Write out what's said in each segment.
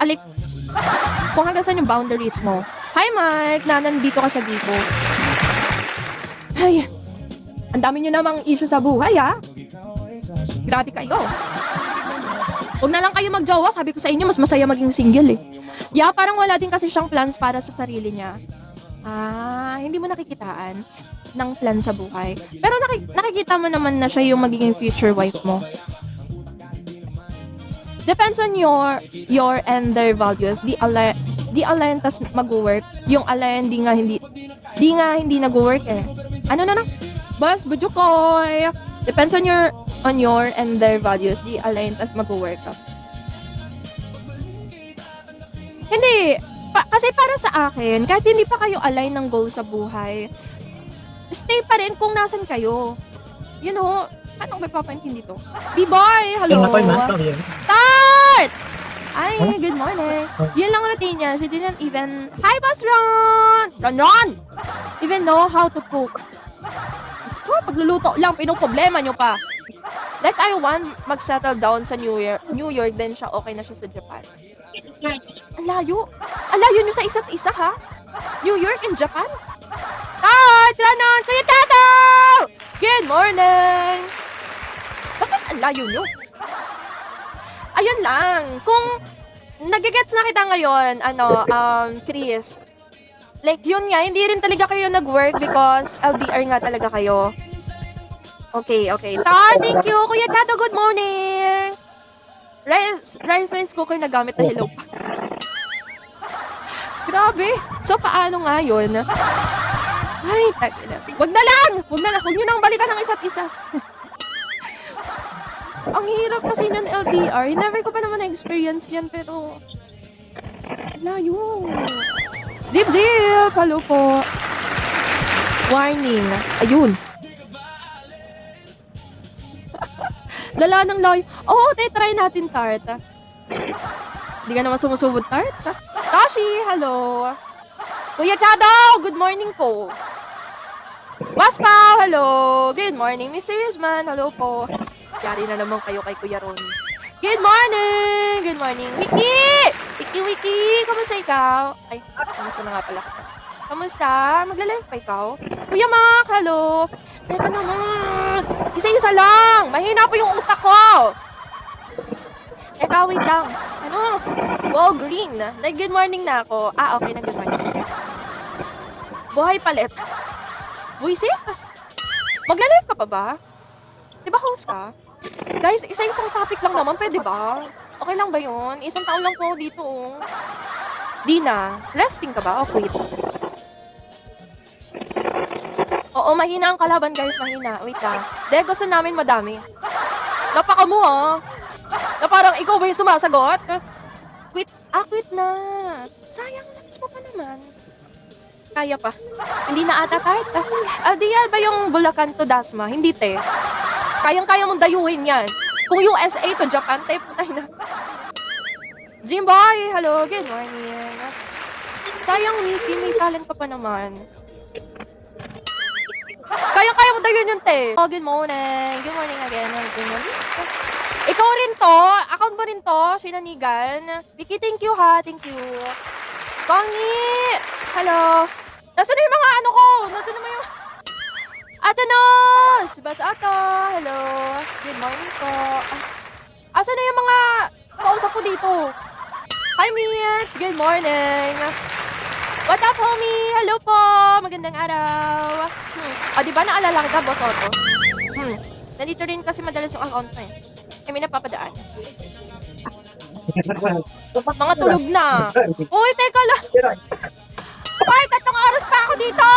alik, kung hanggang saan yung boundaries mo. Hi, Mike, na nandito ka sa Biko. Ay, ang dami nyo namang issue sa buhay, ha? Grabe kayo. Huwag na lang kayo magjowa. Sabi ko sa inyo, mas masaya maging single, eh. Yeah, parang wala din kasi siyang plans para sa sarili niya. Hindi mo nakikitaan ng plan sa buhay. Pero nakikita mo naman na siya yung magiging future wife mo. Depends on your and their values. Di align tas mag-work. Yung align di nga hindi nag-work eh. Ano na? Boss, bujukoy. Depends on your and their values. Di align tas mag-work. Hindi. Kasi para sa akin, kahit hindi pa kayo align ng goal sa buhay, stay pa rin kung nasan kayo. You know, paano ba papaintindi to? B-boy, hello. Tart! Ay, good morning. Yun lang routine niya. She didn't even, hi, Boss Ron! Ron! Even know how to cook. Diyos ko, pagluluto lang, problema nyo pa. Like, I want mag-settle down sa New York, then siya, okay na siya sa Japan. Ang layo. Ang layo nyo sa isa't isa, ha? New York and Japan? Tart! Ranon! Kuya Tato! Good morning! Bakit ang layo nyo? Ayun lang. Kung nagigets na kita ngayon, Chris, like yun nga, hindi rin talaga kayo nag-work because LDR nga talaga kayo. Okay. Tar, thank you. Kuya Tato, good morning. Rice cooker na gamit na hello pa. Grabe. So, paano nga yun? Ay, tagina. Wag na lang. Huwag nyo nang balikan ng isa't isa. Ang hirap kasi ng LDR. Never ko pa naman na-experience yan, pero layo. Zip! Hello po. Warning. Ayun. Lala ng layo. Oo, try natin, Tart. Hindi ka naman sumusubod, Tart. Tashi, hello. Kuya Chado, good morning po. Waspaw, hello. Good morning, Mysterious Man. Hello po. Yari na naman kayo kay Kuya Ron. Good morning! Good morning, Wiki! Wiki! Kamusta ikaw? Ay, kamusta na nga pala kita. Kamusta? Magla-live pa ikaw? Kuya Mac, hello! Teka naman! Isa-isa lang! Mahina po yung utak ko! Teka, wait lang. Ano? Wow, green. Nag-good morning na ako. Okay, nag-good morning. Buhay palit. Buisit? Magla-live ka pa ba? Diba host ka? Guys, isa-isang topic lang naman, pwede ba? Okay lang ba yun? Isang taon lang po ako dito, oh. Di na. Resting ka ba? O quit? Oo, mahina ang kalaban, guys. Mahina. Wait lang. Dahil gusto namin madami. Napaka mo, ah. Na parang ikaw ba yung sumasagot? Quit. Quit na. Sayang, labis mo pa naman. Kaya pa. Hindi na ata Tart. LDR ba yung Bulacan to Dasma? Hindi, te. Kayang-kaya mong dayuhin yan. Kung USA to Japan, tayo punay na. Jimboy, hello, good morning. Sayang, Nikki, may talent ka pa naman. Kayang-kaya mong dayuhin yun, te. Oh, good morning. Good morning again. Good morning. Ikaw rin to. Account mo rin to, Shinanigan. Vicky, thank you ha. Thank you. Bangi! Hello. Nasaan na yung mga ano ko? Nasaan naman yung... Atanos! Bas Ato! Hello! Good morning po. Asan na yung mga kausap ko dito? Hi, Mix! Good morning! What up, homie? Hello po! Magandang araw! Diba naalala kita, Boss Otto? Nandito rin kasi madalas yung account mo eh. May napapadaan. Mga tulog na. Uy, teka lang! Ay, 3 oras pa ako dito!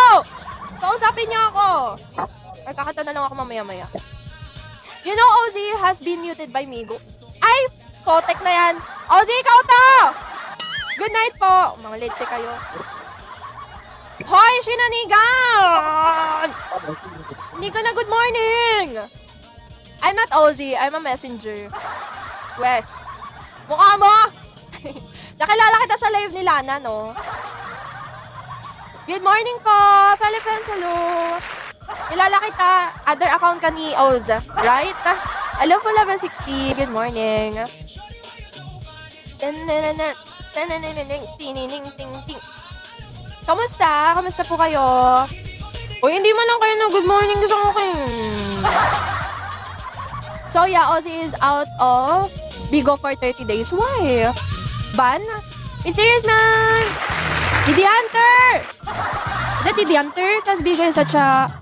Kausapin niyo ako. Ay, kakanta na lang ako mamaya-maya. You know, Ozzy has been muted by Migo. Ay, kotek na yan. Ozzy, ikaw to! Good night po. Mga leche kayo. Hoy, Shinanigan! Hindi ka na good morning. I'm not Ozzy. I'm a messenger. Weh. Mukha mo! Nakilala kita sa live ni Lana, no? Good morning po, Philippines, hello. Kilala kita, other account ka ni Oz, right? Hello po, level 60, good morning. Kamusta? Kamusta po kayo? O hindi man lang kayo na good morning sa akin. So yeah, Ozzy is out of Bigo for 30 days. Why? Ban? Mysterious man! Didi Hunter! Is that Didi Hunter? Tapos Bigo is such a...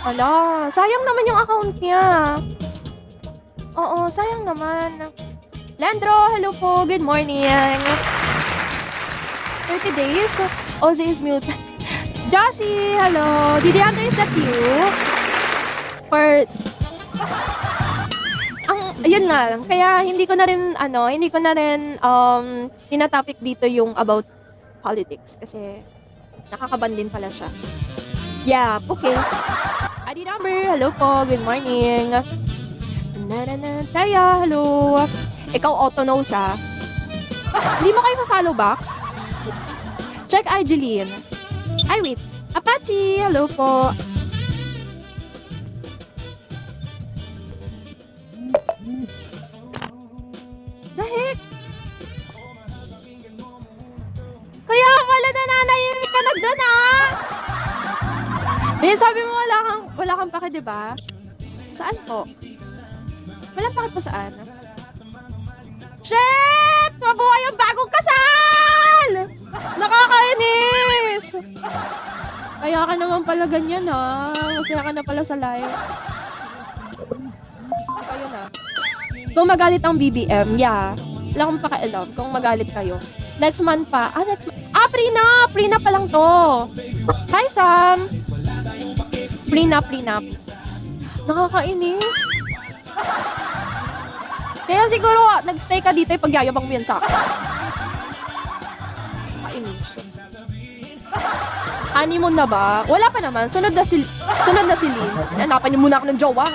Ala, sayang naman yung account niya. Oo, sayang naman. Landro, hello po. Good morning. 30 days? Ozzy is mute. Joshi, hello. Didi Hunter, is that you? For... Ayun nga, kaya hindi ko na rin tinatopic dito yung about politics kasi nakakaban din pala siya. Yeah, okay. Adi number, hello po, good morning. Taya, hello. Ikaw auto-nose ha. Hindi mo kayo ma-follow back? Check Jeline. Ay, wait. Apache, hello po. The heck? Kaya pala nananahimik ka na dyan, ah! Sabi mo wala kang pake, diba? Saan po? Walang pake po saan? Shit! Mabuhay ang bagong kasal! Nakakainis! Kaya ka naman pala ganyan, ha? Masaya ka na pala sa live. Kayo na. Kung magalit ang BBM, yeah. Wala akong pakialam kung magalit kayo. Next month pa. Next month. Prenup! Prenup pa lang to. Hi, Sam! Prenup. Nakakainis. Kaya siguro, nagstay ka dito, pagyayabang mo yan sa akin. Nakakainis. Honeymoon na ba? Wala pa naman. Sunod na si Lynn. Hanapan niyo muna ako ng jowa.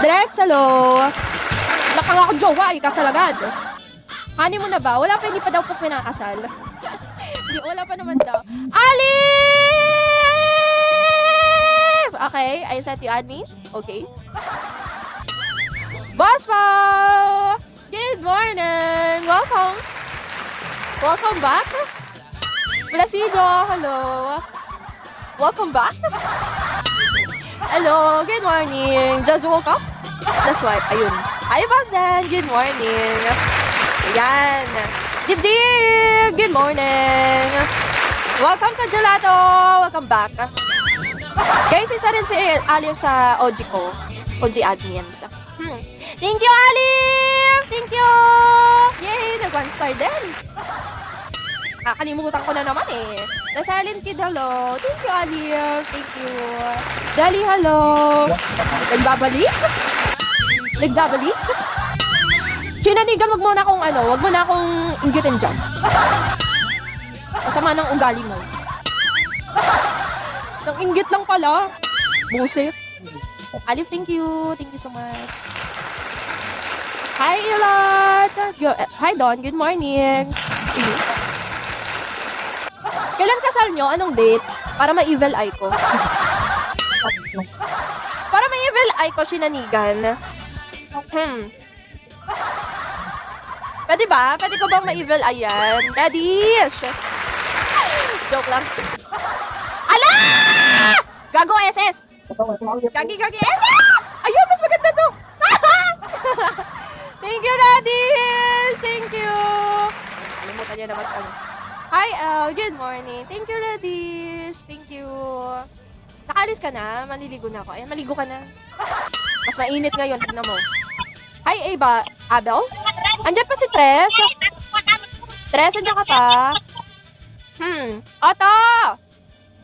Direct, hello. Wala ka nga akong jowa, kasal agad. Honeymoon na ba? Wala pa, hindi pa daw po pinakasal. Hindi, wala pa naman daw. Alif! Okay, I set you admin. Okay. Boss Pao! Good morning! Welcome! Welcome back! Placido, hello! Welcome back! Hello, good morning! Just woke up? That's why, ayun. Hi, Bazen! Good morning! Ayan! Zip Zip! Good morning! Welcome to Gelato! Welcome back! Guys, isa rin si Alif sa OG ko. OG admins. Thank you, Alif! Thank you! Yay! Nag-1 star din! Kalimutan ko na naman eh. The Silent Kid, hello. Thank you, Alif. Thank you. Jolly, hello. Nagbabalik? Nagbabalik? Chinanigan, wag mo na akong inggitin dyan. Masama ng ugali mo. Nang inggit lang pala. Buset. Alif, thank you. Thank you so much. Hi, Ilot. Hi, Don. Good morning. Kailan kasal nyo? Anong date? Para ma-evil eye ko. Para ma-evil eye ko, Shinanigan. Pwede ba? Pwede ko bang ma-evil eye yan? Daddy! Joke lang. Ala! Gago SS! Gagi SS! Ayun, mas maganda to! Thank you, Daddy! Thank you! Alimutan niya naman kami. Hi, good morning. Thank you, Radish. Thank you. Nakaalis ka na? Maliligo na ako. Ayan, maligo ka na. Mas mainit ngayon. Tignan mo. Hi, Ava. Abel? Andiyan pa si Tres? Tres, andiyan ka pa? Ato!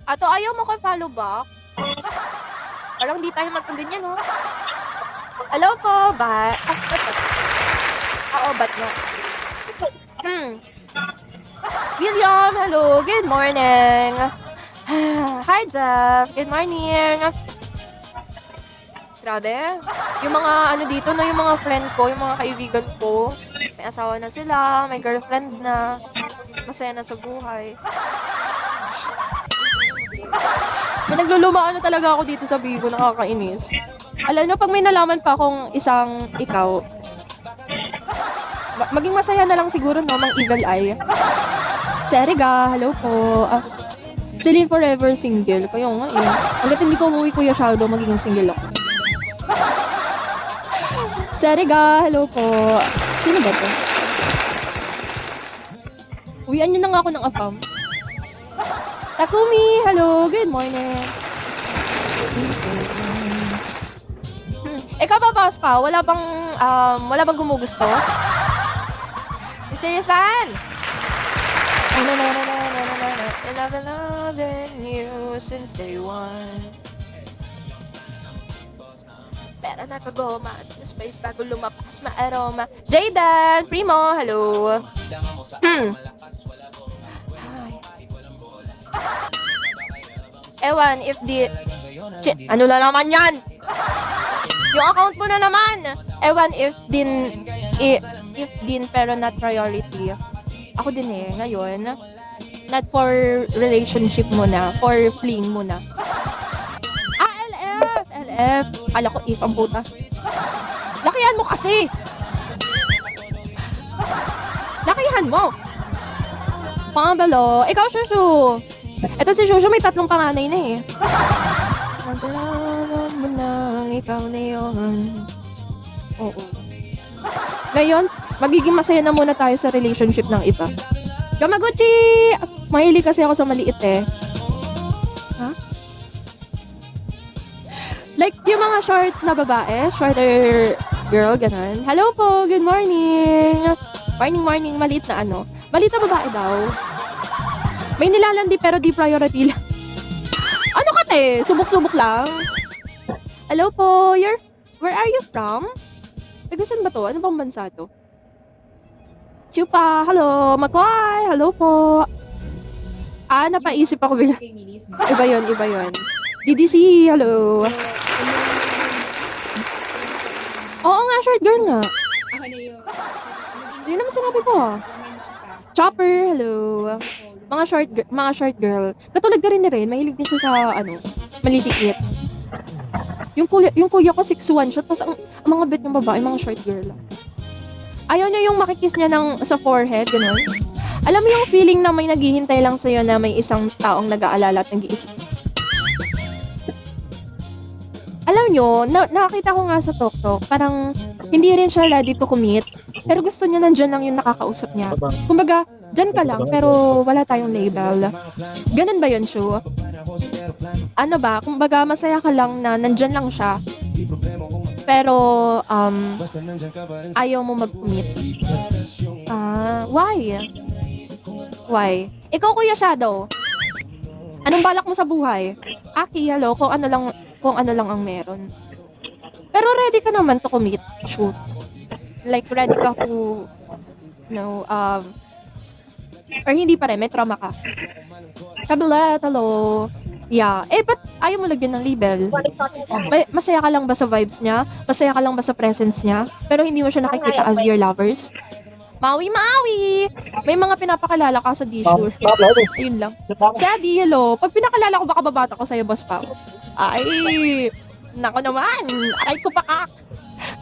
Ato, ayaw mo ko follow back? Parang di tayo magkaganyan, no? Hello po, ba? Oo, ba't nga? William, hello. Good morning. Hi, Jeff. Good morning. Grabe. Yung mga dito na yung mga friend ko, yung mga kaibigan ko, may asawa na sila, may girlfriend na, masaya na sa buhay. Pinaglulumaan na talaga ako dito sa Bigo, nakakainis. Alam nyo, pag may nalaman pa akong isang ikaw, Maging masaya na lang siguro, no, mang evil eye. Si Eriga, hello po. Celine forever single. Kayo nga eh. Hanggat hindi ko umuwi Kuya Shadow, magiging single ako. Si Eriga, hello po. Sino ba to? Uwian nyo na nga ako ng afam. Takumi, hello. Good morning. Ikaw ba, Paspa? Wala bang gumugusto? Serious fan? I've been loving you since day one. Pero nakagoma at the space bago lumapas ma-aroma. Jaydan! Primo! Hello! Hi. Ewan, if the... Shit, ano na naman yan? Yung account mo na naman! Ewan, if din pero not priority. Ako din eh, ngayon. Not for relationship muna, for fling muna. LF. Kala ko if ang puta. Lakihan mo kasi! Lakihan mo! Pangabalo. Ikaw, Shushu. Ito si Shushu, may 3 panganay na eh. Naglaman mo nang ikaw na yun. Oo. Ngayon, magiging masaya na muna tayo sa relationship ng iba. Gamaguchi! Mahilig kasi ako sa maliit eh. Ha? Like, yung mga short na babae, shorter girl, ganun. Hello po, good morning! Morning, maliit na ano. Maliit na babae daw. May nilalandi pero di priority lang. Ano ka te? Subok-subok lang. Hello po, where are you from? Tagasan ba to? Ano bang bansa to? Chupa, hello, Makoy, hello po. Napaisip ako bigla. Iba yun. DDC, hello. Oo nga, short girl nga. Hindi naman sinabi ko Chopper, hello. Mga short girl. Katulad ka rin na rin, mahilig din siya sa, maliliit. Yung kuya ko 6'1" siya, tapos ang mga bet ng babae, mga short girl lang. Ayaw niya yung makikiss niya sa forehead, gano'n. Alam mo yung feeling na may naghihintay lang sa'yo na may isang taong nag-aalala at nag-iisip. Alam nyo, nakakita ko nga sa TokTok, parang hindi rin siya ready to commit, pero gusto niya nandyan lang yung nakakausap niya. Kumbaga, dyan ka lang, pero wala tayong label. Ganun ba yun, Shu? Ano ba? Kumbaga, masaya ka lang na nandyan lang siya, pero ayaw mo mag-commit. Why? Ikaw, Kuya Shadow, anong balak mo sa buhay? Aki, hello, kung ano lang ang meron. Pero ready ka naman to commit, shoot. Like, ready ka to, or hindi pa rin, may trauma ka. Kabilet, hello. Yeah. Ba't ayaw mo lagyan ng label? Masaya ka lang ba sa vibes niya? Masaya ka lang ba sa presence niya? Pero hindi mo siya nakikita as your lovers? Maui! May mga pinapakilala ka sa D-Sure. Ayun lang. Sadie, hello. Pag pinakalala ko, baka babata ko sa'yo, Boss Pao. Ay, nako naman. Aray ko pa ka.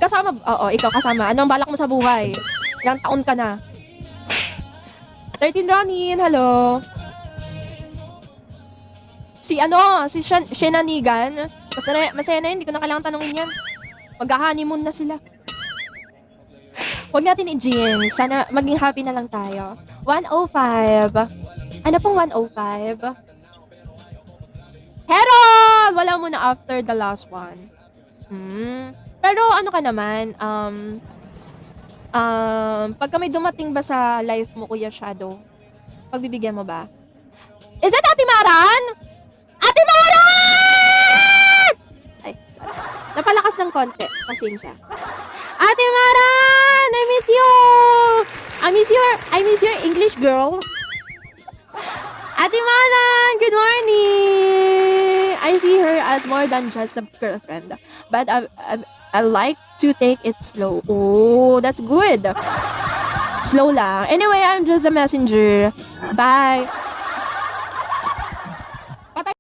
Kasama, ikaw kasama. Anong balak mo sa buhay? Ilang taon ka na? 13 Ronin, hello. Si Shenanigan. Masaya na yun, hindi ko na kailangan tanongin yan. Mag-honeymoon na sila. Huwag natin i-jinx. Sana maging happy na lang tayo. 105. Ano pong 105? Herald! Wala mo na after the last one. Pero ano ka naman, pagka may dumating ba sa life mo, Kuya Shadow, pagbibigyan mo ba? Is that Ate Maran? Ate Maran! Ay, sorry. Napalakas ng konti. Pasensya. Ate Maran! I miss you! I miss your English girl. Ate Maran! Good morning! I see her as more than just a girlfriend. But I like to take it slow. Oh, that's good. Slow lang. Anyway, I'm just a messenger. Bye.